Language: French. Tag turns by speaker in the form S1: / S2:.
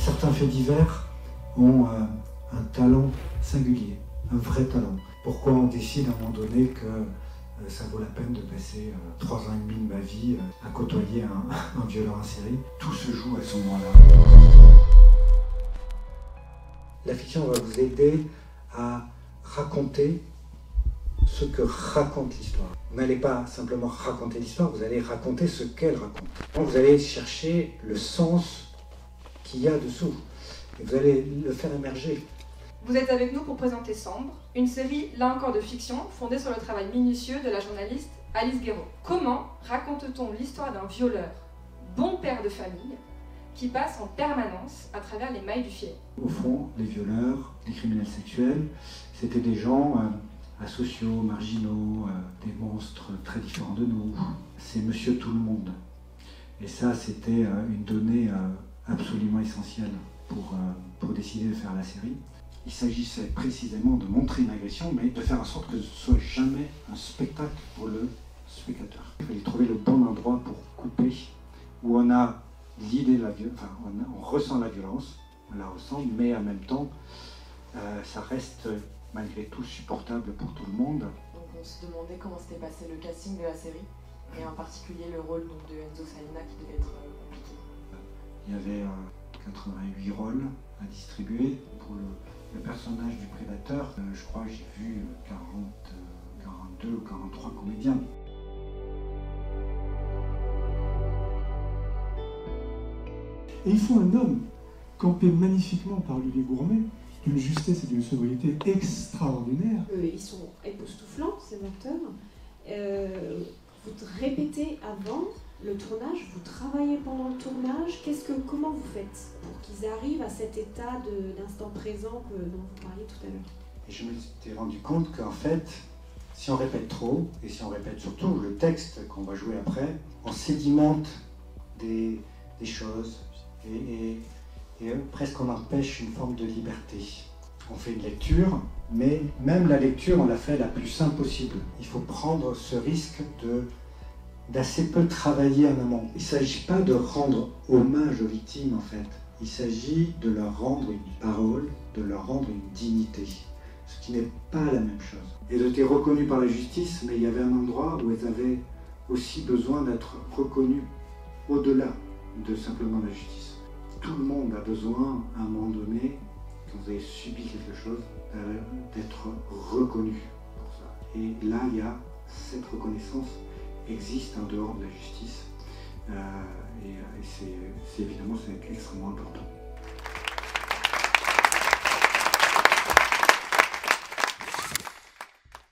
S1: Certains faits divers ont un talent singulier, un vrai talent. Pourquoi on décide à un moment donné que ça vaut la peine de passer 3 ans et demi de ma vie à côtoyer un violeur en série? Tout se joue à ce moment-là. La fiction va vous aider à raconter ce que raconte l'histoire. Vous n'allez pas simplement raconter l'histoire, vous allez raconter ce qu'elle raconte. Donc vous allez chercher le sens qu'il y a dessous, et vous allez le faire émerger.
S2: Vous êtes avec nous pour présenter Sambre, une série, là encore de fiction, fondée sur le travail minutieux de la journaliste Alice Guéraud. Comment raconte-t-on l'histoire d'un violeur, bon père de famille, qui passe en permanence à travers les mailles du filet?
S1: Au fond, les violeurs, les criminels sexuels, c'était des gens asociaux, marginaux, des monstres très différents de nous. C'est Monsieur Tout le Monde. Et ça, c'était une donnée absolument essentielle pour décider de faire la série. Il s'agissait précisément de montrer une agression, mais de faire en sorte que ce ne soit jamais un spectacle pour le spectateur. Il fallait trouver le bon endroit pour couper, où on a l'idée de la violence, enfin, on ressent la violence, on la ressent, mais en même temps, ça reste malgré tout supportable pour tout le monde.
S3: Donc on se demandait comment s'était passé le casting de la série, et en particulier le rôle donc, de Enzo Salina qui devait être compliqué.
S1: Il y avait 88 rôles à distribuer. Pour le personnage du prédateur, je crois que j'ai vu 42 ou 43 comédiens.
S4: Et il faut un homme campé magnifiquement par Olivier Gourmet, d'une justesse et d'une sobriété extraordinaires.
S5: Ils sont époustouflants, ces acteurs. Vous répétez avant le tournage, vous travaillez pendant le tournage. Comment vous faites pour qu'ils arrivent à cet état d'instant présent dont vous parliez tout à l'heure?
S1: Et je me suis rendu compte qu'en fait, si on répète trop, et si on répète surtout le texte qu'on va jouer après, on sédimente des choses et presque on empêche une forme de liberté. On fait une lecture, mais même la lecture, on la fait la plus simple possible. Il faut prendre ce risque d'assez peu travailler en amont. Il ne s'agit pas de rendre hommage aux victimes, en fait. Il s'agit de leur rendre une parole, de leur rendre une dignité, ce qui n'est pas la même chose. Elles étaient reconnues par la justice, mais il y avait un endroit où elles avaient aussi besoin d'être reconnues au-delà de simplement la justice. Tout le monde a besoin, à un moment donné, quand vous avez subi quelque chose, d'être reconnu pour ça. Et là, il y a cette reconnaissance existe en dehors de la justice et c'est évidemment extrêmement important.